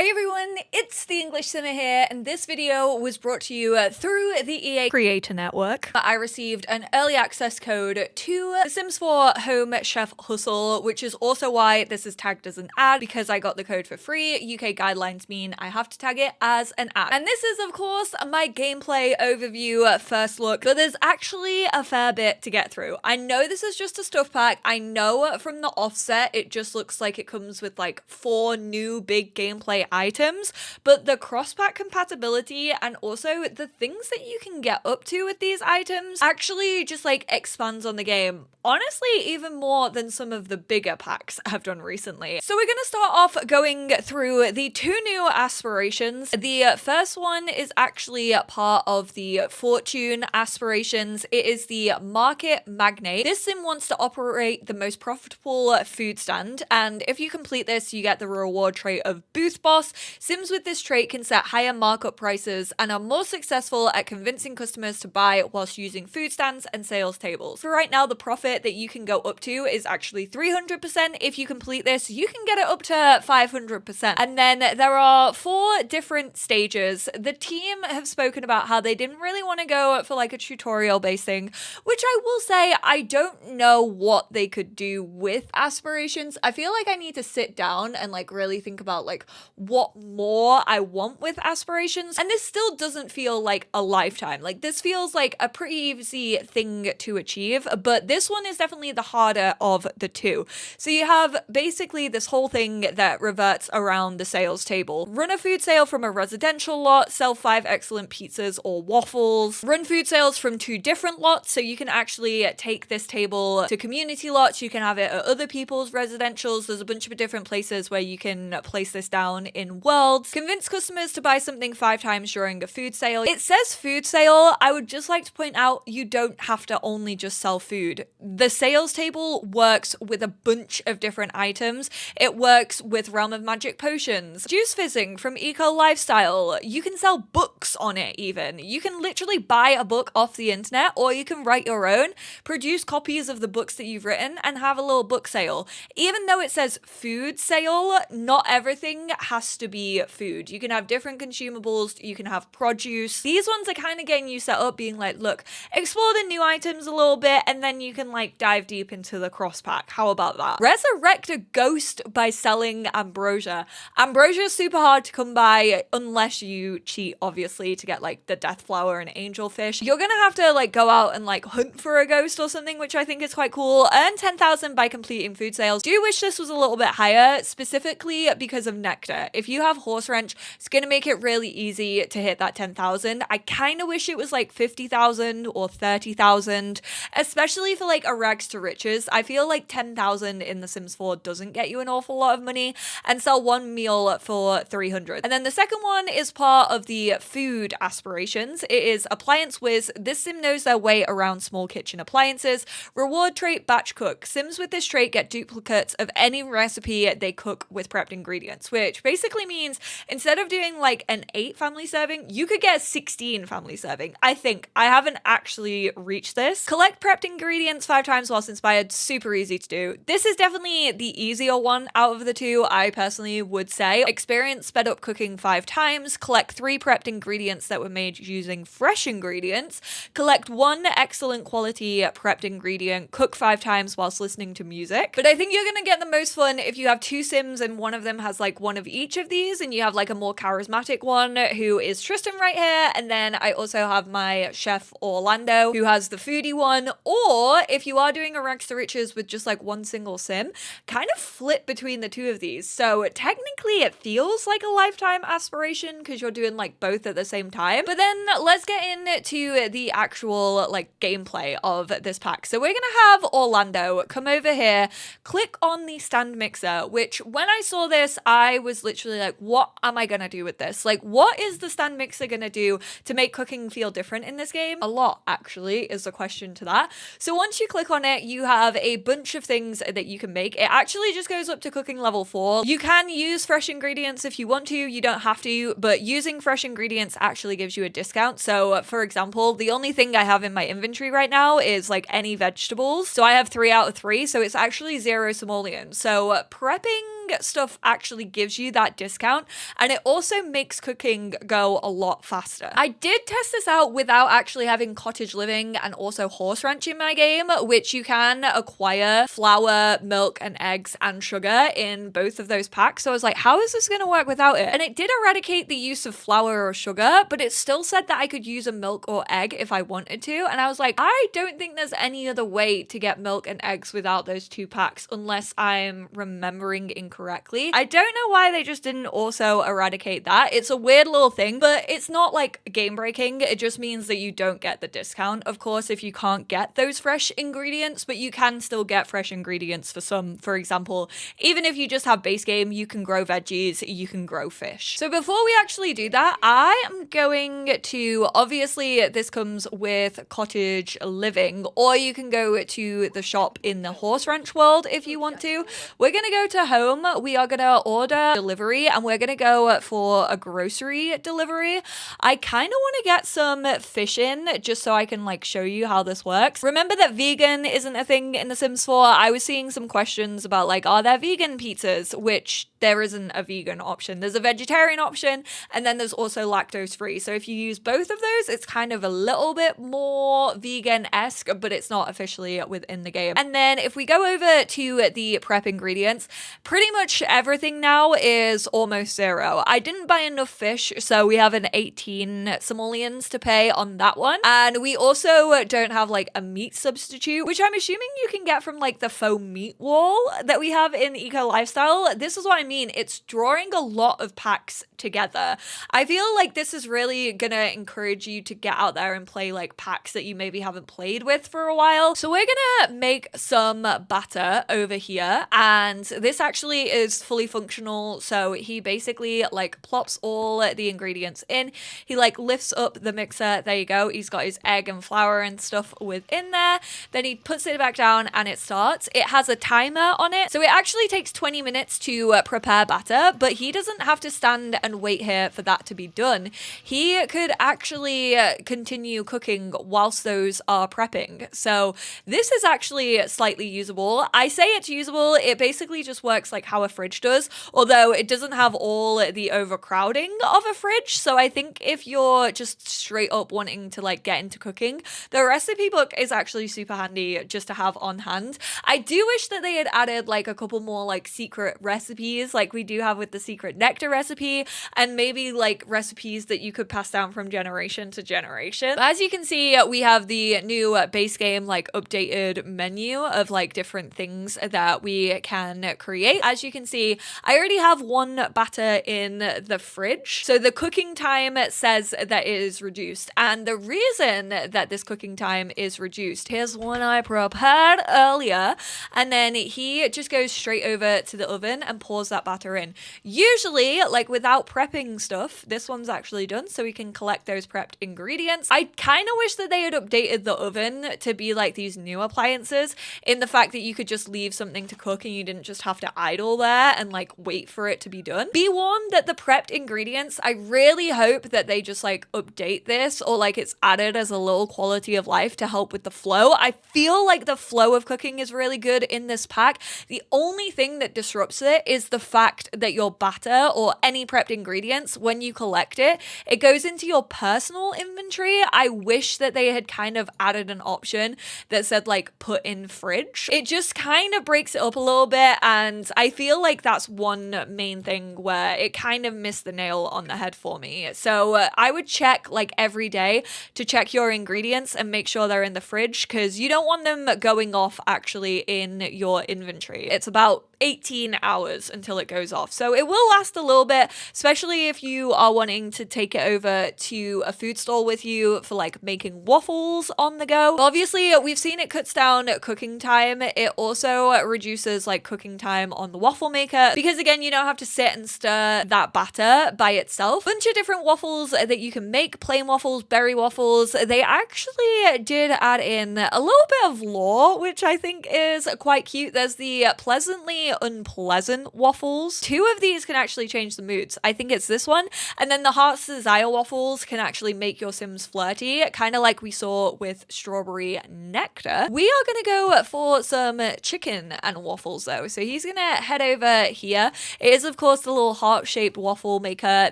Hi everyone, it's the EnglishSimmer here, and this video was brought to you through the EA Creator Network. I received an early access code to The Sims 4 Home Chef Hustle, which is also why this is tagged as an ad, because I got the code for free. UK guidelines mean I have to tag it as an ad. And this is, of course, my gameplay overview first look, but there's actually a fair bit to get through. I know this is just a stuff pack. I know from the offset it just looks like it comes with like 4 new big gameplay items, but the cross-pack compatibility and also the things that you can get up to with these items actually just like expands on the game. Honestly, even more than some of the bigger packs I've done recently. So we're gonna start off going through the 2 new aspirations. The first one is actually part of the fortune aspirations. It is the market magnate. This sim wants to operate the most profitable food stand, and if you complete this, you get the reward trait of Booth Boss. Sims with this trait can set higher markup prices and are more successful at convincing customers to buy whilst using food stands and sales tables. For right now, the profit that you can go up to is actually 300%. If you complete this, you can get it up to 500%. And then there are 4 different stages. The team have spoken about how they didn't really want to go for like a tutorial based thing, which I will say I don't know what they could do with aspirations. I feel like I need to sit down and like really think about like what more I want with aspirations, and this still doesn't feel like a lifetime. Like this feels like a pretty easy thing to achieve, but this one is definitely the harder of the 2. So you have basically this whole thing that reverts around the sales table. Run a food sale from a residential lot, sell 5 excellent pizzas or waffles. Run food sales from 2 different lots, so you can actually take this table to community lots, you can have it at other people's residentials. There's a bunch of different places where you can place this down in worlds. Convince customers to buy something 5 times during a food sale. It says food sale. I would just like to point out you don't have to only just sell food. The sales table works with a bunch of different items. It works with Realm of Magic potions, juice fizzing from Eco Lifestyle. You can sell books on it even. You can literally buy a book off the internet, or you can write your own, produce copies of the books that you've written, and have a little book sale. Even though it says food sale, not everything has to be food. You can have different consumables, you can have produce. These ones are kind of getting you set up being like, look, explore the new items a little bit, and then you can like dive deep into the cross pack. How about that? Resurrect a ghost by selling ambrosia. Ambrosia is super hard to come by unless you cheat, obviously, to get like the death flower and angelfish. You're gonna have to like go out and like hunt for a ghost or something, which I think is quite cool. Earn 10,000 by completing food sales. Do wish this was a little bit higher, specifically because of nectar. If you have horse wrench, it's gonna make it really easy to hit that 10,000. I kind of wish it was like 50,000 or 30,000, especially for like a rags to riches. I feel like 10,000 in The Sims 4 doesn't get you an awful lot of money, and sell 1 meal for 300. And then the second one is part of the food aspirations. It is Appliance Whiz. This sim knows their way around small kitchen appliances. Reward trait batch cook. Sims with this trait get duplicates of any recipe they cook with prepped ingredients, which basically means instead of doing like an 8 family serving, you could get 16 family serving. I think. I haven't actually reached this. Collect prepped ingredients 5 times whilst inspired. Super easy to do. This is definitely the easier one out of the 2, I personally would say. Experience sped up cooking 5 times. Collect 3 prepped ingredients that were made using fresh ingredients. Collect 1 excellent quality prepped ingredient. Cook 5 times whilst listening to music. But I think you're gonna get the most fun if you have 2 sims and one of them has like one of each of these, and you have like a more charismatic one who is Tristan right here, and then I also have my chef Orlando who has the foodie one. Or if you are doing a rags to riches with just like one single sim, kind of flip between the 2 of these. So technically it feels like a lifetime aspiration because you're doing like both at the same time. But then let's get into the actual like gameplay of this pack. So we're gonna have Orlando come over here, click on the stand mixer, which when I saw this, I was literally like, what am I gonna do with this? Like, what is the stand mixer gonna do to make cooking feel different in this game? A lot, actually, is the question to that. So once you click on it, you have a bunch of things that you can make. It actually just goes up to cooking level 4. You can use fresh ingredients if you want to, you don't have to, but using fresh ingredients actually gives you a discount. So for example, the only thing I have in my inventory right now is like any vegetables. So I have 3 out of 3, so it's actually 0 simoleon. So prepping stuff actually gives you that that discount, and it also makes cooking go a lot faster. I did test this out without actually having cottage living and also horse ranch in my game, which you can acquire flour, milk, and eggs and sugar in both of those packs. So I was like, how is this going to work without it? And it did eradicate the use of flour or sugar, but it still said that I could use a milk or egg if I wanted to. And I was like, I don't think there's any other way to get milk and eggs without those two packs unless I'm remembering incorrectly. I don't know why they just didn't also eradicate that. It's a weird little thing, but it's not like game breaking. It just means that you don't get the discount, of course, if you can't get those fresh ingredients, but you can still get fresh ingredients for some. For example, even if you just have base game, you can grow veggies, you can grow fish. So before we actually do that, I am going to, obviously this comes with cottage living, or you can go to the shop in the horse ranch world if you want to. We're gonna go to home, we are gonna order delivery, and we're gonna go for a grocery delivery. I kind of want to get some fish in just so I can like show you how this works. Remember that vegan isn't a thing in The Sims 4. I was seeing some questions about like, are there vegan pizzas? Which there isn't a vegan option. There's a vegetarian option, and then there's also lactose free. So if you use both of those, it's kind of a little bit more vegan-esque, but it's not officially within the game. And then if we go over to the prep ingredients, pretty much everything now is almost zero. I didn't buy enough fish, so we have an 18 simoleons to pay on that one. And we also don't have like a meat substitute, which I'm assuming you can get from like the faux meat wall that we have in Eco Lifestyle. This is what I mean. It's drawing a lot of packs together. I feel like this is really gonna encourage you to get out there and play like packs that you maybe haven't played with for a while. So we're gonna make some batter over here, and this actually is fully functional. So he basically like plops all the ingredients in. He like lifts up the mixer. There you go. He's got his egg and flour and stuff within there. Then he puts it back down and it starts. It has a timer on it. So it actually takes 20 minutes to prepare batter, but he doesn't have to stand and wait here for that to be done. He could actually continue cooking whilst those are prepping. So this is actually slightly usable. I say it's usable. It basically just works like how a fridge does, although it doesn't have all the overcrowding of a fridge. So I think if you're just straight up wanting to like get into cooking, the recipe book is actually super handy just to have on hand. I do wish that they had added like a couple more like secret recipes like we do have with the secret nectar recipe, and maybe like recipes that you could pass down from generation to generation. But as you can see, we have the new base game like updated menu of like different things that we can create. As you can see, I already have one batter in the fridge. So the cooking time says that it is reduced. And the reason that this cooking time is reduced, here's one I prepared earlier. And then he just goes straight over to the oven and pours that batter in. Usually, like without prepping stuff, this one's actually done, so we can collect those prepped ingredients. I kind of wish that they had updated the oven to be like these new appliances, in the fact that you could just leave something to cook and you didn't just have to idle there and like wait for it to be done. Be warned that the prepped ingredients, I really hope that they just like update this, or like it's added as a little quality of life to help with the flow. I feel like the flow of cooking is really good in this pack. The only thing that disrupts it is the fact that your batter or any prepped ingredients, when you collect it, it goes into your personal inventory. I wish that they had kind of added an option that said like put in fridge. It just kind of breaks it up a little bit, and I feel like that's one main thing where it kind of missed the nail on the head for me. So I would check like every day to check your ingredients and make sure they're in the fridge, because you don't want them going off actually in your inventory. It's about 18 hours until it goes off. So it will last a little bit, especially if you are wanting to take it over to a food stall with you for like making waffles on the go. Obviously, we've seen it cuts down cooking time. It also reduces like cooking time on the waffle maker, because again, you don't have to sit and stir that batter by itself. Bunch of different waffles that you can make, plain waffles, berry waffles. They actually did add in a little bit of lore, which I think is quite cute. There's the pleasantly unpleasant waffles. Two of these can actually change the moods. I think it's this one, and then the Heart's Desire waffles can actually make your Sims flirty, kind of like we saw with Strawberry Nectar. We are going to go for some chicken and waffles though, so he's going to head over here. It is a of course the little heart-shaped waffle maker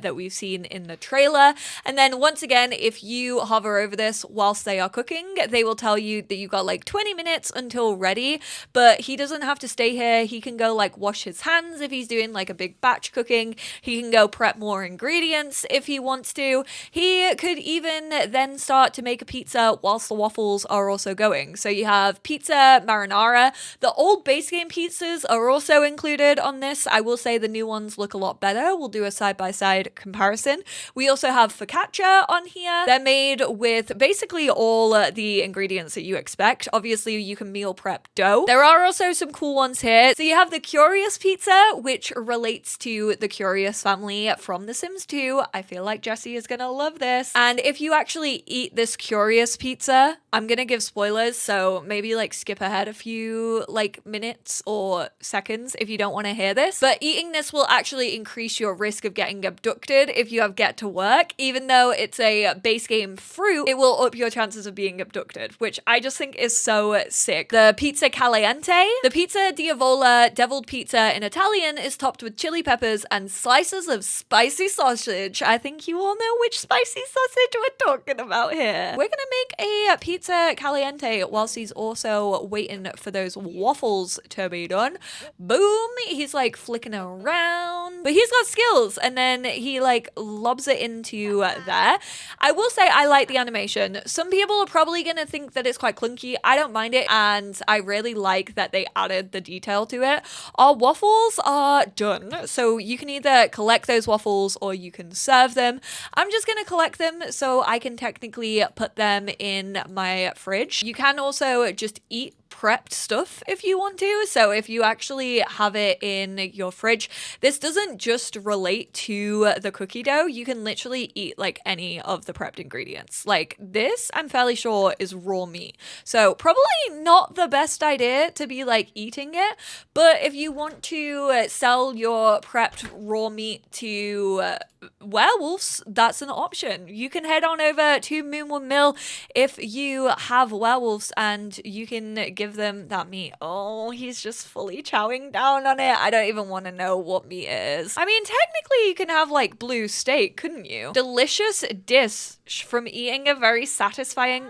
that we've seen in the trailer. And then once again, if you hover over this whilst they are cooking, they will tell you that you got like 20 minutes until ready, but he doesn't have to stay here. He can go like wash his hands if he's doing like a big batch cooking. He can go prep more ingredients if he wants to. He could even then start to make a pizza whilst the waffles are also going. So you have pizza marinara. The old base game pizzas are also included on this. I will say the new ones look a lot better. We'll do a side-by-side comparison. We also have focaccia on here. They're made with basically all the ingredients that you expect. Obviously, you can meal prep dough. There are also some cool ones here. So you have the Curious Pizza, which relates to the Curious family from The Sims 2. I feel like Jessie is gonna love this. And if you actually eat this Curious Pizza, I'm gonna give spoilers, so maybe like skip ahead a few like minutes or seconds if you don't want to hear this. But eating this will actually increase your risk of getting abducted if you have Get to Work. Even though it's a base game fruit, it will up your chances of being abducted, which I just think is so sick. The pizza caliente. The pizza diavola deviled pizza in Italian is topped with chili peppers and slices of spicy sausage. I think you all know which spicy sausage we're talking about here. We're gonna make a pizza caliente whilst he's also waiting for those waffles to be done. Boom, he's like flicking around, but he's got skills, and then he like lobs it into there. I will say I like the animation. Some people are probably gonna think that it's quite clunky. I don't mind it, and I really like that they added the detail to it. Our waffles are done, so you can either collect those waffles or you can serve them. I'm just gonna collect them so I can technically put them in my fridge. You can also just eat prepped stuff if you want to. So if you actually have it in your fridge, this doesn't just relate to the cookie dough. You can literally eat like any of the prepped ingredients. Like this, I'm fairly sure is raw meat. So probably not the best idea to be like eating it. But if you want to sell your prepped raw meat to werewolves, that's an option. You can head on over to Moonwood Mill if you have werewolves, and you can give them that meat. Oh, he's just fully chowing down on it. I don't even want to know what meat it is. I mean, technically you can have like blue steak, couldn't you? Delicious dish from eating a very satisfying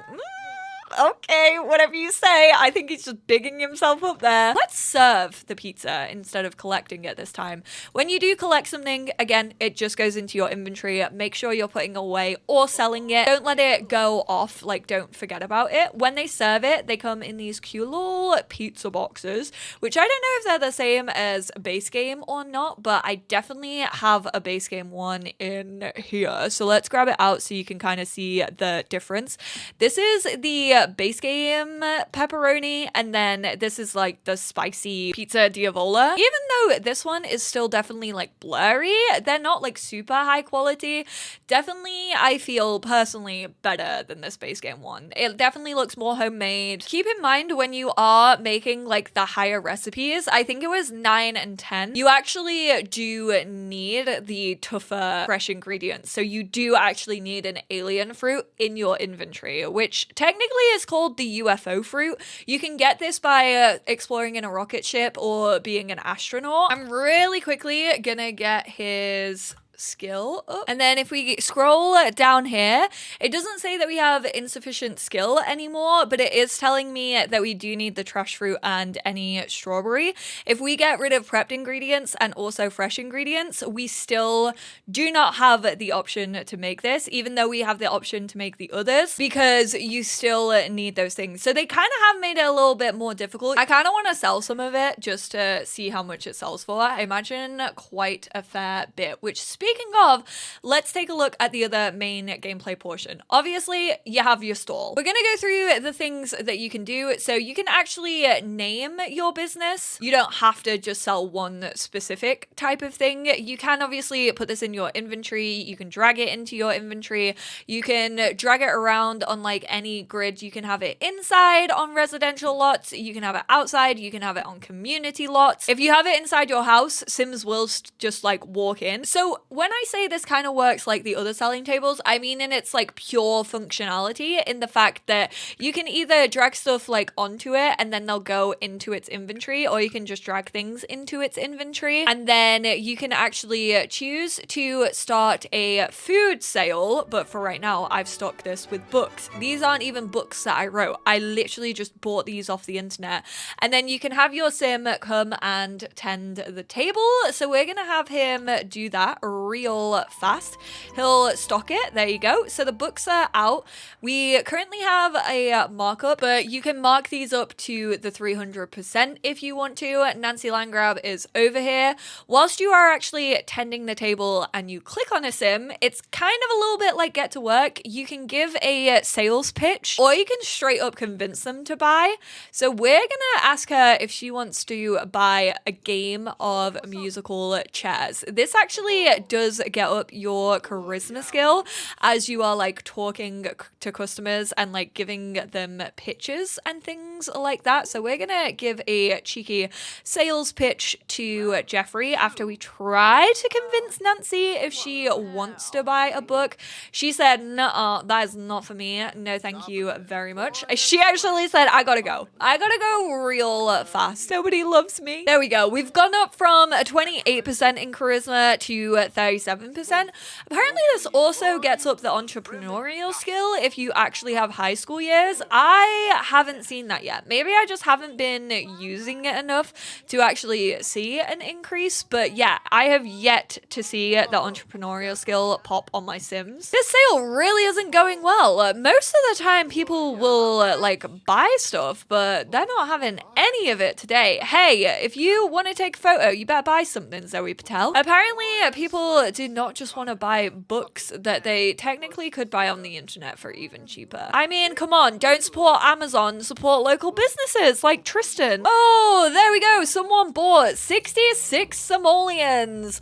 okay, whatever you say. I think he's just bigging himself up there. Let's serve the pizza instead of collecting it this time. When you do collect something, again, it just goes into your inventory. Make sure you're putting away or selling it. Don't let it go off. Like, don't forget about it. When they serve it, they come in these cute little pizza boxes, which I don't know if they're the same as a base game or not, but I definitely have a base game one in here. So let's grab it out so you can kind of see the difference. This is the base game pepperoni, and then this is like the spicy pizza diavola. Even though this one is still definitely like blurry, they're not like super high quality. Definitely, I feel personally better than this base game one. It definitely looks more homemade. Keep in mind when you are making like the higher recipes, I think it was 9 and 10, you actually do need the tougher fresh ingredients. So you do actually need an alien fruit in your inventory, which technically is called the UFO fruit. You can get this by exploring in a rocket ship or being an astronaut. I'm really quickly gonna get his skill up. And then if we scroll down here, it doesn't say that we have insufficient skill anymore, but it is telling me that we do need the trash fruit and any strawberry. If we get rid of prepped ingredients and also fresh ingredients, we still do not have the option to make this, even though we have the option to make the others, because you still need those things. So they kind of have made it a little bit more difficult. I kind of want to sell some of it just to see how much it sells for. I imagine quite a fair bit, which speaking of, let's take a look at the other main gameplay portion. Obviously, you have your stall. We're gonna go through the things that you can do. So you can actually name your business. You don't have to just sell one specific type of thing. You can obviously put this in your inventory. You can drag it into your inventory. You can drag it around on like any grid. You can have it inside on residential lots. You can have it outside. You can have it on community lots. If you have it inside your house, Sims will just like walk in. So when I say this kind of works like the other selling tables, I mean in its like pure functionality, in the fact that you can either drag stuff like onto it and then they'll go into its inventory, or you can just drag things into its inventory, and then you can actually choose to start a food sale. But for right now, I've stocked this with books. These aren't even books that I wrote. I literally just bought these off the internet. And then you can have your sim come and tend the table. So we're gonna have him do that real fast. He'll stock it. There you go. So the books are out. We currently have a markup, but you can mark these up to the 300% if you want to. Nancy Landgrab is over here. Whilst you are actually tending the table and you click on a sim, it's kind of a little bit like Get to Work. You can give a sales pitch, or you can straight up convince them to buy. So we're gonna ask her if she wants to buy a game of musical chairs. This actually does get up your charisma skill as you are like talking to customers and like giving them pitches and things like that. So we're gonna give a cheeky sales pitch to Jeffrey after we try to convince Nancy if she wants to buy a book. She said, "No, that is not for me. No, thank you very much." She actually said, "I gotta go. I gotta go real fast. Nobody loves me." There we go. We've gone up from 28% in charisma to 37%. Apparently this also gets up the entrepreneurial skill if you actually have high school years. I haven't seen that yet. Maybe I just haven't been using it enough to actually see an increase. But yeah, I have yet to see the entrepreneurial skill pop on my Sims. This sale really isn't going well. Most of the time people will like buy stuff, but they're not having any of it today. Hey, if you want to take a photo, you better buy something, Zoe Patel. Apparently people did not just want to buy books that they technically could buy on the internet for even cheaper. I mean, come on, don't support Amazon, support local businesses like Tristan. Oh, there we go. Someone bought 66 simoleons.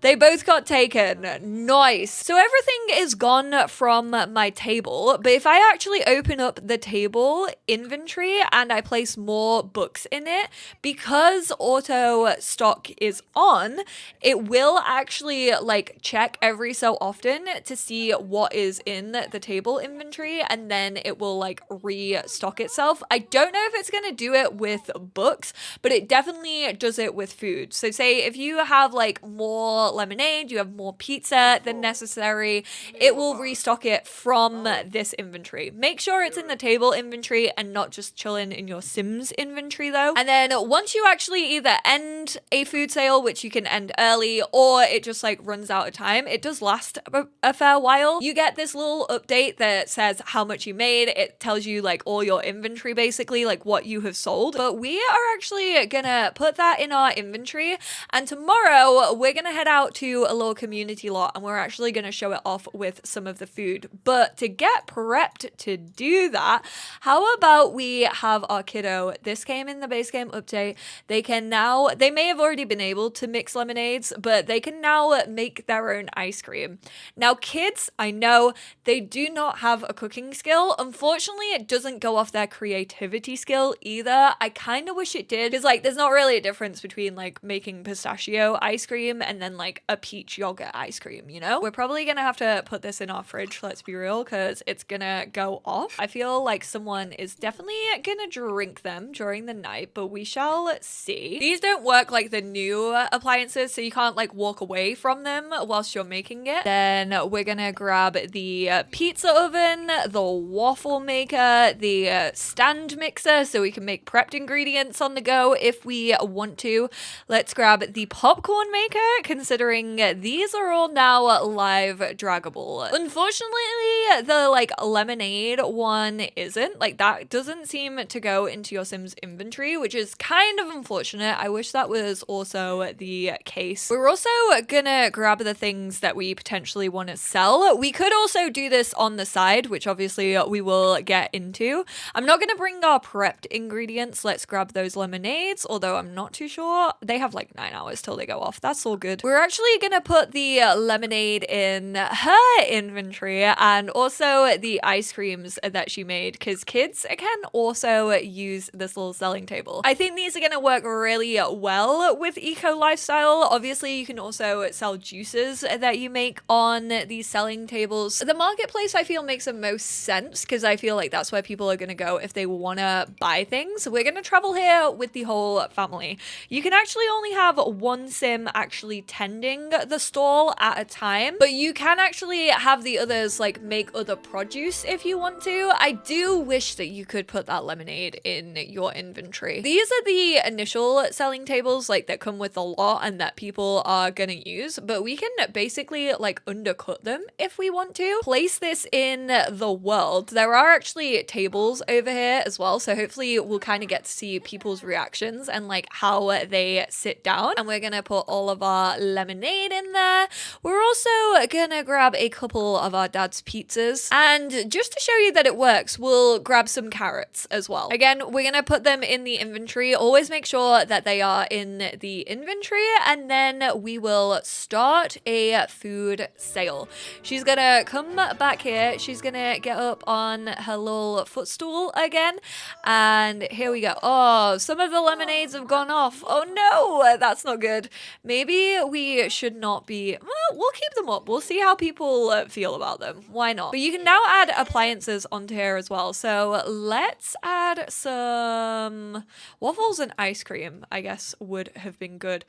They both got taken. Nice. So everything is gone from my table, but if I actually open up the table inventory and I place more books in it, because auto stock is on, it will actually like check every so often to see what is in the table inventory, and then it will like restock itself. I don't know if it's going to do it with books, but it definitely does it with food. So say if you have like more lemonade, you have more pizza than necessary, it will restock it from this inventory. Make sure it's in the table inventory and not just chilling in your Sims inventory though. And then once you actually either end a food sale, which you can end early, or it just like runs out of time, it does last a fair while, you get this little update that says how much you made. It tells you like all your inventory, basically like what you have sold. But we are actually gonna put that in our inventory, and tomorrow we're gonna head out to a little community lot and we're actually gonna show it off with some of the food. But to get prepped to do that, how about we have our kiddo, this came in the base game update, they can now, they may have already been able to mix lemonades, but they can now make their own ice cream. Now kids, I know they do not have a cooking skill. Unfortunately, it doesn't go off their creativity skill either. I kind of wish it did, because like there's not really a difference between like making pistachio ice cream and then like a peach yogurt ice cream, you know? We're probably gonna have to put this in our fridge, let's be real, because it's gonna go off. I feel like someone is definitely gonna drink them during the night, but we shall see. These don't work like the new appliances, so you can't like walk away from them whilst you're making it. Then we're gonna grab the pizza oven, the waffle maker, the stand mixer, so we can make prepped ingredients on the go if we want to. Let's grab the popcorn maker, considering these are all now live draggable. Unfortunately, the like lemonade one isn't. Like that doesn't seem to go into your Sims inventory, which is kind of unfortunate. I wish that was also the case. We're also gonna grab the things that we potentially want to sell. We could also do this on the side, which obviously we will get into. I'm not gonna bring our prepped ingredients. Let's grab those lemonades, although I'm not too sure. They have like 9 hours till they go off. That's all good. We're actually gonna put the lemonade in her inventory and also the ice creams that she made, because kids can also use this little selling table. I think these are gonna work really well with eco lifestyle. Obviously, you can also sell juices that you make on these selling tables. The marketplace, I feel, makes the most sense because I feel like that's where people are gonna go if they wanna buy things. We're gonna travel here with the whole family. You can actually only have one sim actually tending the stall at a time, but you can actually have the others like make other produce if you want to. I do wish that you could put that lemonade in your inventory. These are the initial selling tables like that come with a lot and that people are gonna use, but we can basically like undercut them if we want to. Place this in the world. There are actually tables over here as well, so hopefully we'll kind of get to see people's reactions and like how they sit down. And we're gonna put all of our lemonade in there. We're also gonna grab a couple of our dad's pizzas, and just to show you that it works, we'll grab some carrots as well. Again, we're gonna put them in the inventory. Always make sure that they are in the inventory, and then we will start a food sale. She's gonna come back here. She's gonna get up on her little footstool again, and here we go. Oh, some of the lemonades have gone off. Oh no, that's not good. Maybe we should not be, well, we'll keep them up. We'll see how people feel about them. Why not? But you can now add appliances onto here as well. So let's add some waffles and ice cream, I guess would have been good.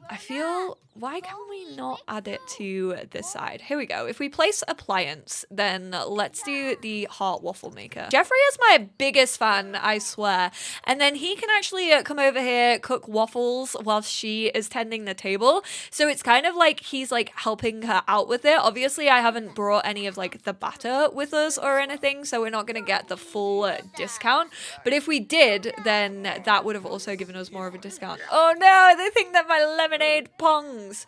I feel, why can we not add it to this side? Here we go. If we place appliance, then let's do the hot waffle maker. Jeffrey is my biggest fan, I swear. And then he can actually come over here, cook waffles whilst she is tending the table. So it's kind of like he's like helping her out with it. Obviously, I haven't brought any of like the batter with us or anything, so we're not going to get the full discount. But if we did, then that would have also given us more of a discount. Oh no, they think that my lemonade pongs.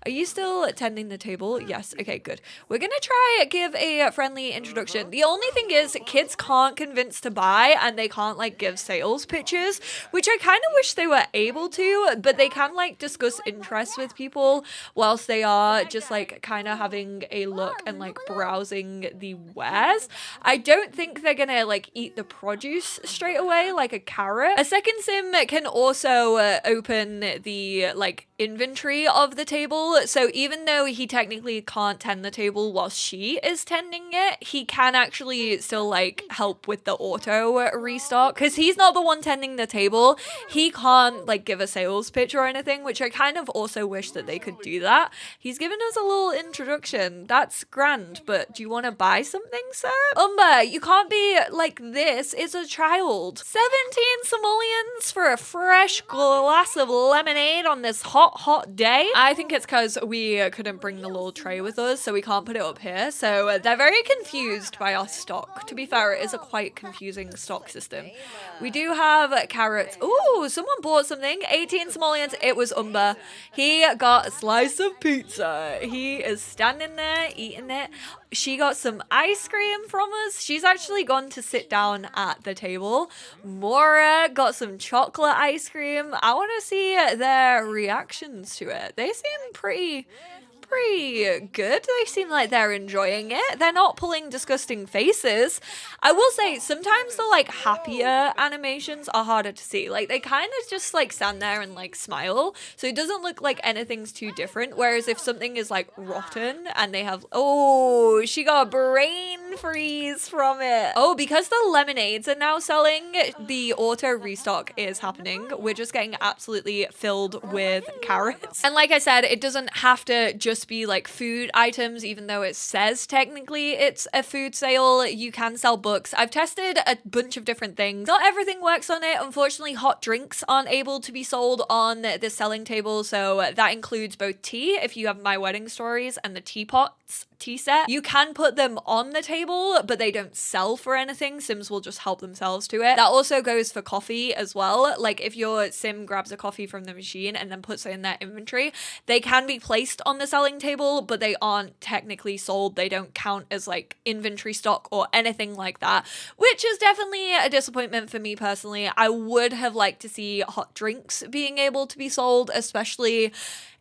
Are you still attending the table? Yes. Okay, good. We're gonna try give a friendly introduction. The only thing is kids can't convince to buy and they can't like give sales pitches, which I kind of wish they were able to, but they can like discuss interests with people whilst they are just like kind of having a look and like browsing the wares. I don't think they're gonna like eat the produce straight away like a carrot. A second sim can also open the like inventory of the table. So even though he technically can't tend the table while she is tending it, he can actually still like help with the auto restock because he's not the one tending the table. He can't like give a sales pitch or anything, which I kind of also wish that they could do that. He's given us a little introduction. That's grand, but do you want to buy something, sir? Umber, you can't be like this. It's a child. 17 simoleons for a fresh glass of lemonade on this hot day. I think it's because we couldn't bring the little tray with us, so we can't put it up here. So they're very confused by our stock. To be fair, it is a quite confusing stock system. We do have carrots. Ooh, someone bought something. 18 simoleons. It was Umber. He got a slice of pizza. He is standing there eating it. She got some ice cream from us. She's actually gone to sit down at the table. Mora got some chocolate ice cream. I want to see their reactions to it. They seem pretty good. They seem like they're enjoying it. They're not pulling disgusting faces. I will say sometimes the like happier animations are harder to see. Like they kind of just like stand there and like smile, so it doesn't look like anything's too different. Whereas if something is like rotten and they have, oh, she got a brain freeze from it. Oh, because the lemonades are now selling, the auto restock is happening. We're just getting absolutely filled with carrots. And like I said, it doesn't have to just be like food items, even though it says technically it's a food sale. You can sell books. I've tested a bunch of different things. Not everything works on it. Unfortunately, hot drinks aren't able to be sold on the selling table, so that includes both tea, if you have My Wedding Stories, and the teapots tea set. You can put them on the table, but they don't sell for anything. Sims will just help themselves to it. That also goes for coffee as well. Like if your sim grabs a coffee from the machine and then puts it in their inventory, they can be placed on the selling table, but they aren't technically sold. They don't count as like inventory stock or anything like that, which is definitely a disappointment for me personally. I would have liked to see hot drinks being able to be sold, especially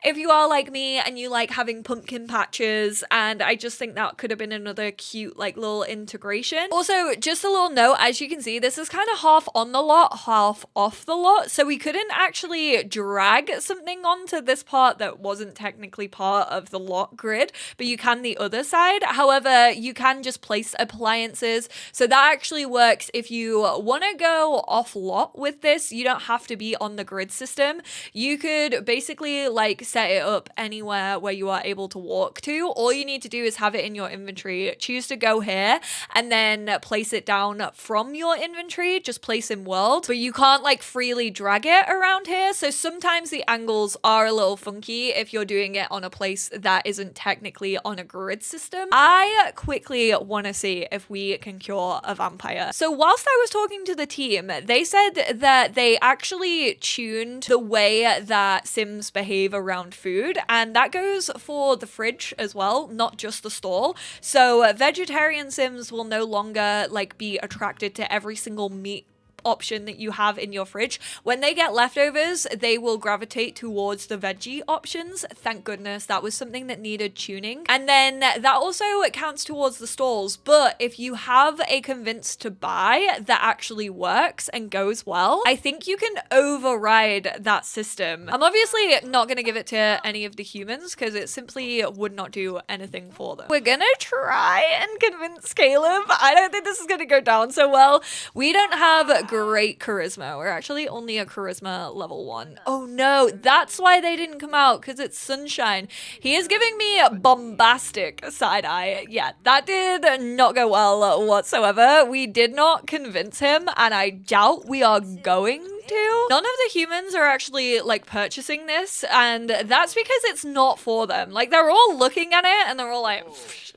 if you are like me and you like having pumpkin patches, and I just think that could have been another cute like little integration. Also, just a little note, as you can see, this is kind of half on the lot, half off the lot, so we couldn't actually drag something onto this part that wasn't technically part of the lot grid, but you can the other side. However, you can just place appliances, so that actually works if you want to go off lot with this. You don't have to be on the grid system. You could basically like set it up anywhere where you are able to walk to. All you need to do is have it in your inventory, choose to go here, and then place it down from your inventory. Just place in world, but you can't like freely drag it around here. So sometimes the angles are a little funky if you're doing it on a place that isn't technically on a grid system. I quickly want to see if we can cure a vampire. So whilst I was talking to the team, they said that they actually tuned the way that Sims behave around food, and that goes for the fridge as well, not just the stall. So vegetarian Sims will no longer like be attracted to every single meat option that you have in your fridge. When they get leftovers, they will gravitate towards the veggie options. Thank goodness, that was something that needed tuning. And then that also counts towards the stalls, but if you have a convince to buy that actually works and goes well, I think you can override that system. I'm obviously not going to give it to any of the humans because it simply would not do anything for them. We're gonna try and convince Caleb. I don't think this is going to go down so well. We don't have great charisma. We're actually only a charisma level 1. Oh no, that's why they didn't come out, because it's sunshine. He is giving me a bombastic side eye. Yeah, that did not go well whatsoever. We did not convince him, and I doubt we are going to. None of the humans are actually like purchasing this, and that's because it's not for them. Like they're all looking at it and they're all like,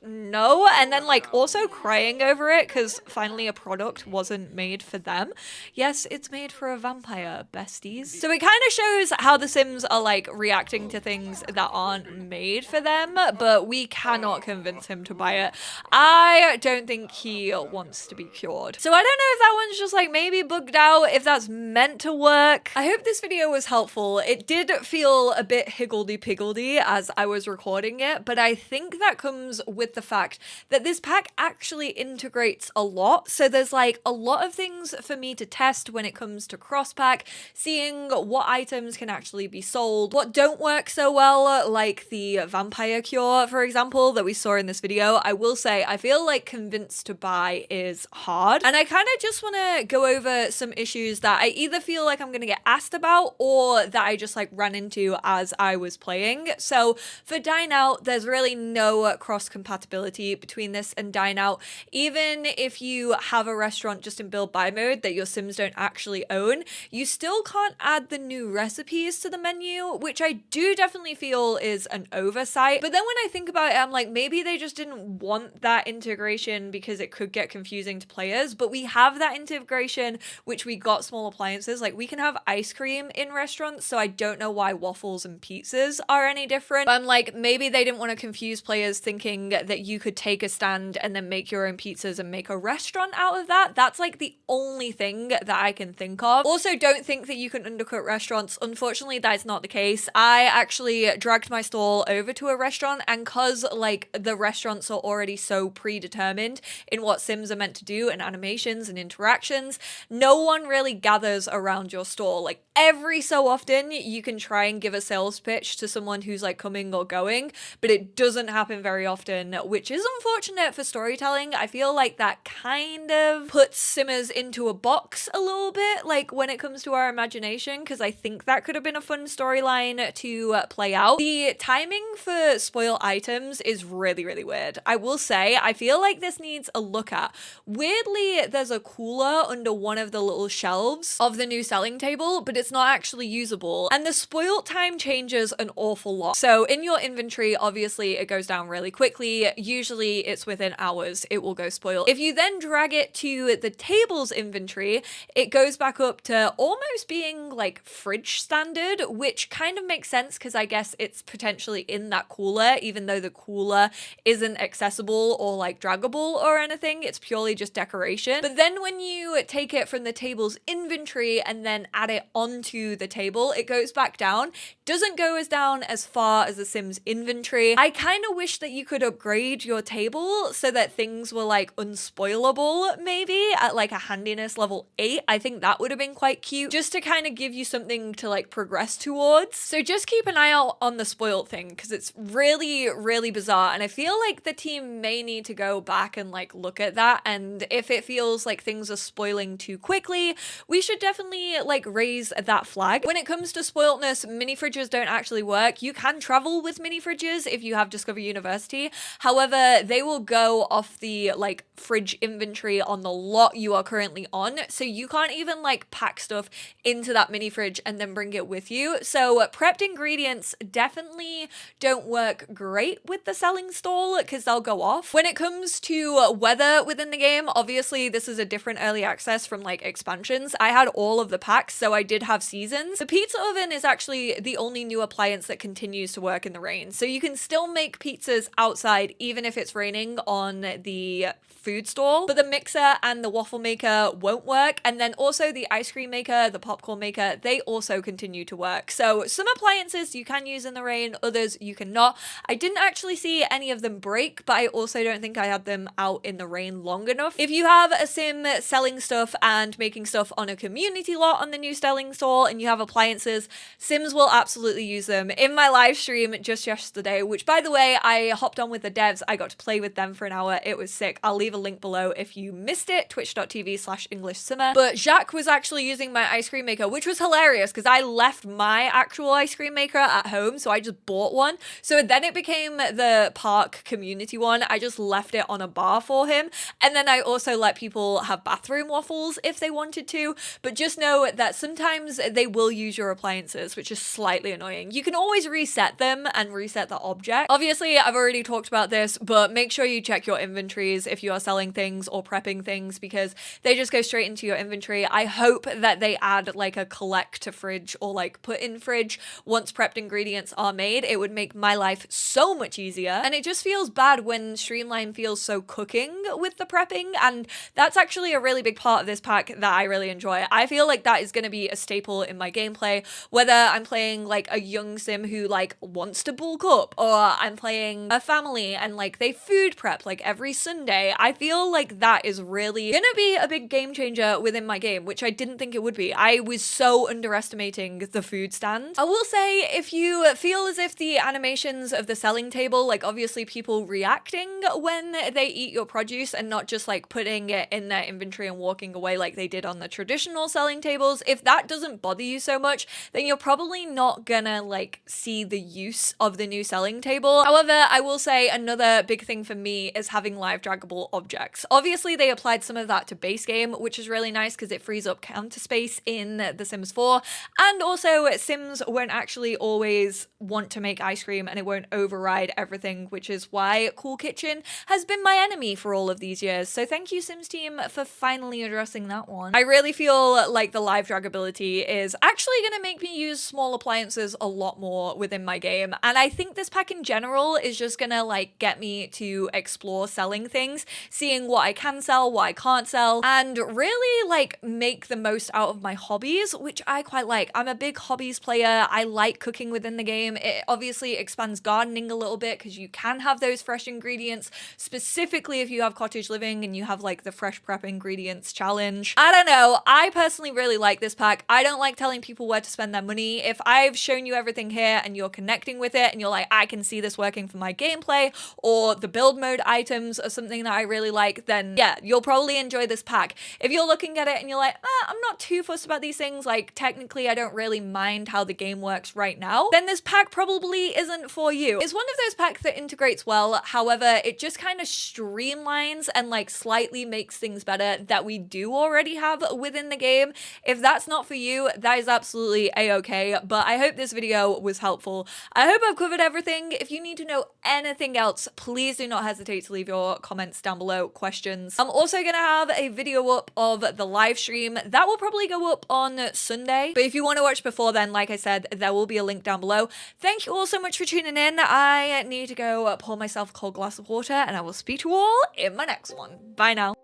no, and then like also crying over it because finally a product wasn't made for them. Yes, it's made for a vampire, besties. So it kind of shows how the Sims are like reacting to things that aren't made for them, but we cannot convince him to buy it. I don't think he wants to be cured. So I don't know if that one's just like maybe bugged out, if that's meant to work. I hope this video was helpful. It did feel a bit higgledy-piggledy as I was recording it, but I think that comes with the fact that this pack actually integrates a lot. So there's like a lot of things for me to test when it comes to cross-pack, seeing what items can actually be sold, what don't work so well, like the vampire cure, for example, that we saw in this video. I will say, I feel like convince to buy is hard, and I kind of just want to go over some issues that I either feel like I'm going to get asked about or that I just like ran into as I was playing. So for Dine Out, there's really no cross compatibility between this and Dine Out. Even if you have a restaurant just in build buy mode that your Sims don't actually own, you still can't add the new recipes to the menu, which I do definitely feel is an oversight. But then when I think about it, I'm like, maybe they just didn't want that integration because it could get confusing to players, but we have that integration, which we got small appliances. Like we can have ice cream in restaurants, so I don't know why waffles and pizzas are any different. But I'm like, maybe they didn't want to confuse players thinking that you could take a stand and then make your own pizzas and make a restaurant out of that. That's like the only thing that I can think of. Also, don't think that you can undercut restaurants. Unfortunately, that is not the case. I actually dragged my stall over to a restaurant, and cause like the restaurants are already so predetermined in what Sims are meant to do and animations and interactions, no one really gathers around your stall. Like every so often you can try and give a sales pitch to someone who's like coming or going, but it doesn't happen very often, which is unfortunate for storytelling. I feel like that kind of puts Simmers into a box a little bit, like when it comes to our imagination, because I think that could have been a fun storyline to play out. The timing for spoil items is really, really weird. I will say, I feel like this needs a look at. Weirdly, there's a cooler under one of the little shelves of the new selling table, but it's not actually usable. And the spoiled time changes an awful lot. So in your inventory, obviously it goes down really quickly. inventory, usually it's within hours, it will go spoil. If you then drag it to the table's inventory, it goes back up to almost being like fridge standard, which kind of makes sense because I guess it's potentially in that cooler, even though the cooler isn't accessible or like draggable or anything. It's purely just decoration. But then when you take it from the table's inventory and then add it onto the table, it goes back down. Doesn't go as down as far as the Sims inventory. I kind of wish that you could upgrade your table so that things were like unspoilable, maybe at like a handiness level 8. I think that would have been quite cute, just to kind of give you something to like progress towards. So just keep an eye out on the spoiled thing because it's really, really bizarre. And I feel like the team may need to go back and like look at that. And if it feels like things are spoiling too quickly, we should definitely like raise that flag. When it comes to spoiledness, mini fridges don't actually work. You can travel with mini fridges if you have Discover University. However, they will go off the like fridge inventory on the lot you are currently on. So you can't even like pack stuff into that mini fridge and then bring it with you. So prepped ingredients definitely don't work great with the selling stall because they'll go off. When it comes to weather within the game, obviously this is a different early access from like expansions. I had all of the packs, so I did have seasons. The pizza oven is actually the only new appliance that continues to work in the rain. So you can still make pizzas outside even if it's raining on the food stall, but the mixer and the waffle maker won't work. And then also the ice cream maker, the popcorn maker, they also continue to work. So some appliances you can use in the rain, others you cannot. I didn't actually see any of them break, but I also don't think I had them out in the rain long enough. If you have a sim selling stuff and making stuff on a community lot on the new selling stall and you have appliances, Sims will absolutely use them. In my live stream just yesterday, which by the way, I hopped on with the devs, I got to play with them for an hour. It was sick. I'll leave a link below if you missed it, twitch.tv/EnglishSimmer. But Jacques was actually using my ice cream maker, which was hilarious because I left my actual ice cream maker at home, so I just bought one. So then it became the park community one. I just left it on a bar for him. And then I also let people have bathroom waffles if they wanted to. But just know that sometimes they will use your appliances, which is slightly annoying. You can always reset them and reset the object. Obviously, I've already talked about this, but make sure you check your inventories if you are selling things or prepping things because they just go straight into your inventory. I hope that they add like a collect to fridge or like put in fridge once prepped ingredients are made. It would make my life so much easier. And it just feels bad when Streamline feels so cooking with the prepping. And that's actually a really big part of this pack that I really enjoy. I feel like that is going to be a staple in my gameplay, whether I'm playing like a young sim who like wants to bulk up or I'm playing a family and like they food prep like every Sunday. I feel like that is really gonna be a big game changer within my game, which I didn't think it would be. I was so underestimating the food stand. I will say, if you feel as if the animations of the selling table, like obviously people reacting when they eat your produce and not just like putting it in their inventory and walking away like they did on the traditional selling tables, if that doesn't bother you so much, then you're probably not gonna like see the use of the new selling table. However, I will say another big thing for me is having live draggable objects. Obviously, they applied some of that to base game, which is really nice because it frees up counter space in The Sims 4. And also, Sims won't actually always want to make ice cream and it won't override everything, which is why Cool Kitchen has been my enemy for all of these years. So thank you, Sims team, for finally addressing that one. I really feel like the live draggability is actually going to make me use small appliances a lot more within my game. And I think this pack in general is just going to like get me to explore selling things, seeing what I can sell, what I can't sell, and really like make the most out of my hobbies, which I quite like. I'm a big hobbies player. I like cooking within the game. It obviously expands gardening a little bit because you can have those fresh ingredients, specifically if you have cottage living and you have like the fresh prep ingredients challenge. I don't know. I personally really like this pack. I don't like telling people where to spend their money. If I've shown you everything here and you're connecting with it and you're like, I can see this working for my gameplay, or the build mode items are something that I really like, then yeah, you'll probably enjoy this pack. If you're looking at it and you're like, I'm not too fussed about these things, like technically I don't really mind how the game works right now, then this pack probably isn't for you. It's one of those packs that integrates well, however, it just kind of streamlines and like slightly makes things better that we do already have within the game. If that's not for you, that is absolutely a-okay, but I hope this video was helpful. I hope I've covered everything. If you need to know anything else thoughts. Please do not hesitate to leave your comments down below, questions. I'm also gonna have a video up of the live stream. That will probably go up on Sunday, but if you want to watch before then, like I said, there will be a link down below. Thank you all so much for tuning in. I need to go pour myself a cold glass of water, and I will speak to you all in my next one. Bye now.